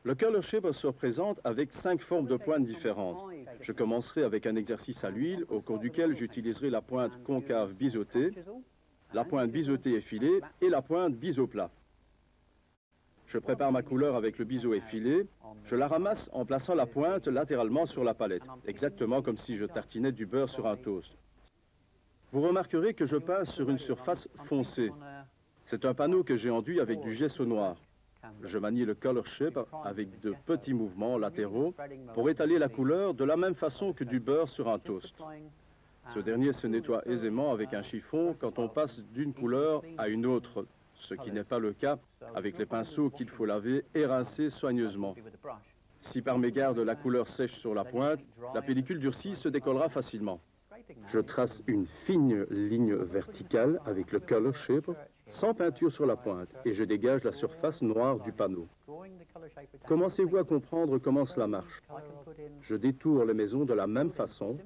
Le color shaper se représente avec 5 formes de pointes différentes. Je commencerai avec un exercice à l'huile au cours duquel j'utiliserai la pointe concave biseautée, la pointe biseautée effilée et la pointe biseau plat. Je prépare ma couleur avec le biseau effilé, je la ramasse en plaçant la pointe latéralement sur la palette, exactement comme si je tartinais du beurre sur un toast. Vous remarquerez que je pince sur une surface foncée. C'est un panneau que j'ai enduit avec du gesso noir. Je manie le color shaper avec de petits mouvements latéraux pour étaler la couleur de la même façon que du beurre sur un toast. Ce dernier se nettoie aisément avec un chiffon quand on passe d'une couleur à une autre, ce qui n'est pas le cas avec les pinceaux qu'il faut laver et rincer soigneusement. Si par mégarde la couleur sèche sur la pointe, la pellicule durcie se décollera facilement. Je trace une fine ligne verticale avec le color shaper, sans peinture sur la pointe, et je dégage la surface noire du panneau. Commencez-vous à comprendre comment cela marche? Je détourne les maisons de la même façon,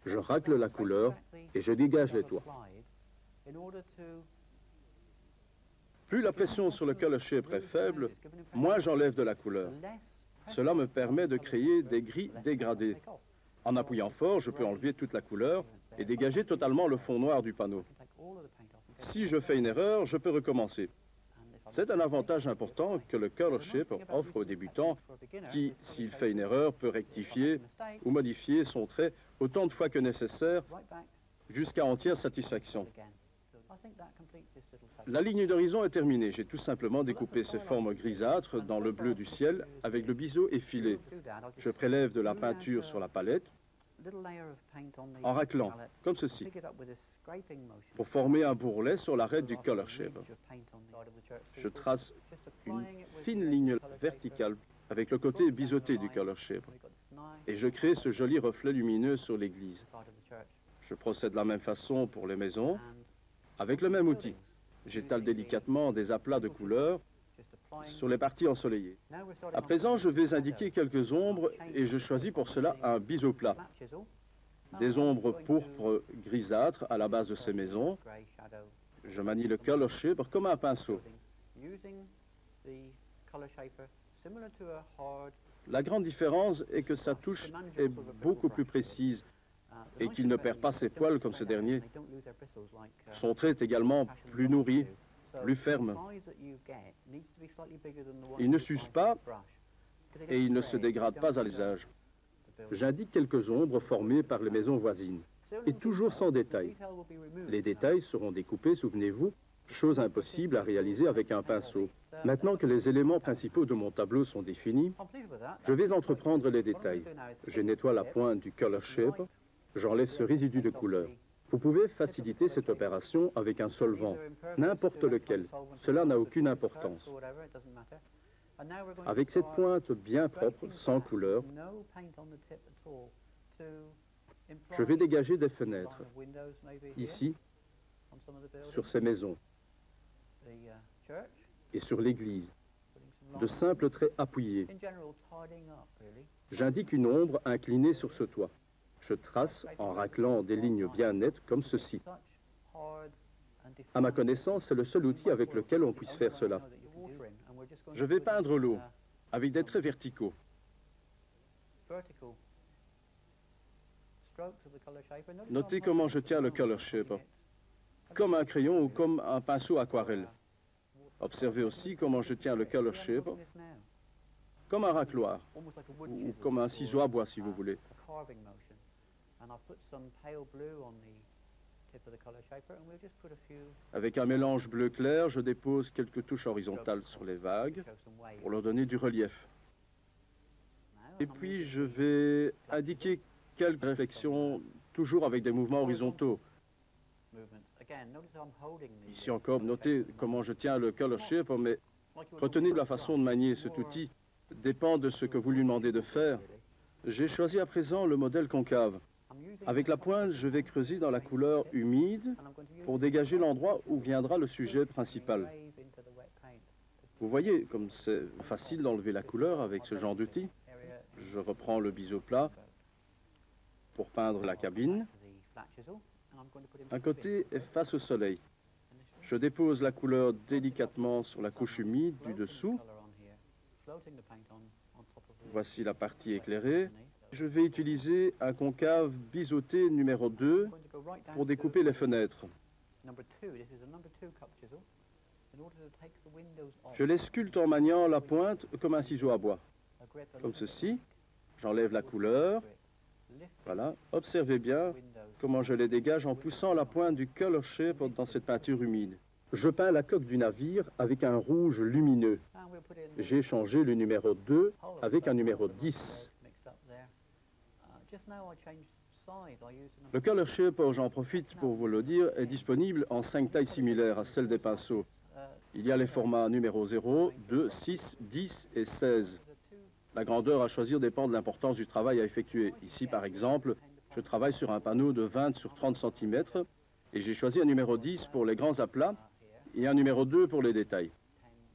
je racle la couleur et je dégage les toits. Plus la pression sur le color shaper est faible, moins j'enlève de la couleur. Cela me permet de créer des gris dégradés. En appuyant fort, je peux enlever toute la couleur et dégager totalement le fond noir du panneau. Si je fais une erreur, je peux recommencer. C'est un avantage important que le color shaper offre aux débutants qui, s'il fait une erreur, peut rectifier ou modifier son trait autant de fois que nécessaire jusqu'à entière satisfaction. La ligne d'horizon est terminée. J'ai tout simplement découpé ces formes grisâtres dans le bleu du ciel avec le biseau effilé. Je prélève de la peinture sur la palette en raclant, comme ceci, pour former un bourrelet sur l'arête du color shaper. Je trace une fine ligne verticale avec le côté biseauté du color shaper et je crée ce joli reflet lumineux sur l'église. Je procède de la même façon pour les maisons, avec le même outil. J'étale délicatement des aplats de couleurs sur les parties ensoleillées. À présent, je vais indiquer quelques ombres et je choisis pour cela un biseau plat. Des ombres pourpres grisâtres à la base de ces maisons. Je manie le color shaper comme un pinceau. La grande différence est que sa touche est beaucoup plus précise et qu'il ne perd pas ses poils comme ce dernier. Son trait est également plus nourri, plus ferme. Il ne s'use pas et il ne se dégrade pas à l'usage. J'indique quelques ombres formées par les maisons voisines, et toujours sans détail. Les détails seront découpés, souvenez-vous, chose impossible à réaliser avec un pinceau. Maintenant que les éléments principaux de mon tableau sont définis, je vais entreprendre les détails. Je nettoie la pointe du color shaper, j'enlève ce résidu de couleur. Vous pouvez faciliter cette opération avec un solvant, n'importe lequel. Cela n'a aucune importance. Avec cette pointe bien propre, sans couleur, je vais dégager des fenêtres, ici, sur ces maisons, et sur l'église, de simples traits appuyés. J'indique une ombre inclinée sur ce toit. Je trace en raclant des lignes bien nettes comme ceci. À ma connaissance, c'est le seul outil avec lequel on puisse faire cela. Je vais peindre l'eau avec des traits verticaux. Notez comment je tiens le color shaper, comme un crayon ou comme un pinceau aquarelle. Observez aussi comment je tiens le color shaper, comme un racloir, ou comme un ciseau à bois si vous voulez. Avec un mélange bleu clair, je dépose quelques touches horizontales sur les vagues pour leur donner du relief. Et puis je vais indiquer quelques réflexions, toujours avec des mouvements horizontaux. Ici encore, notez comment je tiens le color shaper, mais retenez la façon de manier cet outil dépend de ce que vous lui demandez de faire. J'ai choisi à présent le modèle concave. Avec la pointe, je vais creuser dans la couleur humide pour dégager l'endroit où viendra le sujet principal. Vous voyez comme c'est facile d'enlever la couleur avec ce genre d'outil. Je reprends le biseau plat pour peindre la cabine. Un côté est face au soleil. Je dépose la couleur délicatement sur la couche humide du dessous Voici la partie éclairée. Je vais utiliser un concave biseauté numéro 2 pour découper les fenêtres. Je les sculpte en maniant la pointe comme un ciseau à bois. Comme ceci. J'enlève la couleur. Voilà. Observez bien comment je les dégage en poussant la pointe du color shape dans cette peinture humide. Je peins la coque du navire avec un rouge lumineux. J'ai changé le numéro 2 avec un numéro 10. Le color shape, j'en profite pour vous le dire, est disponible en 5 tailles similaires à celles des pinceaux. Il y a les formats numéro 0, 2, 6, 10 et 16. La grandeur à choisir dépend de l'importance du travail à effectuer. Ici, par exemple, je travaille sur un panneau de 20 sur 30 cm et j'ai choisi un numéro 10 pour les grands aplats et un numéro 2 pour les détails.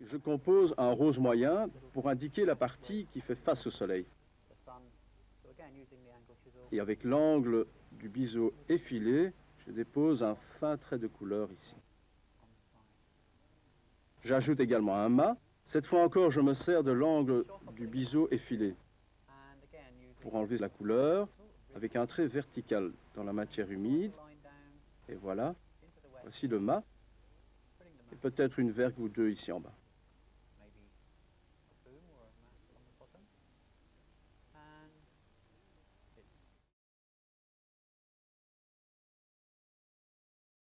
Je compose un rose moyen pour indiquer la partie qui fait face au soleil. Et avec l'angle du biseau effilé, je dépose un fin trait de couleur ici. J'ajoute également un mât. Cette fois encore, je me sers de l'angle du biseau effilé pour enlever la couleur avec un trait vertical dans la matière humide. Et voilà, voici le mât. Et peut-être une vergue ou deux ici en bas.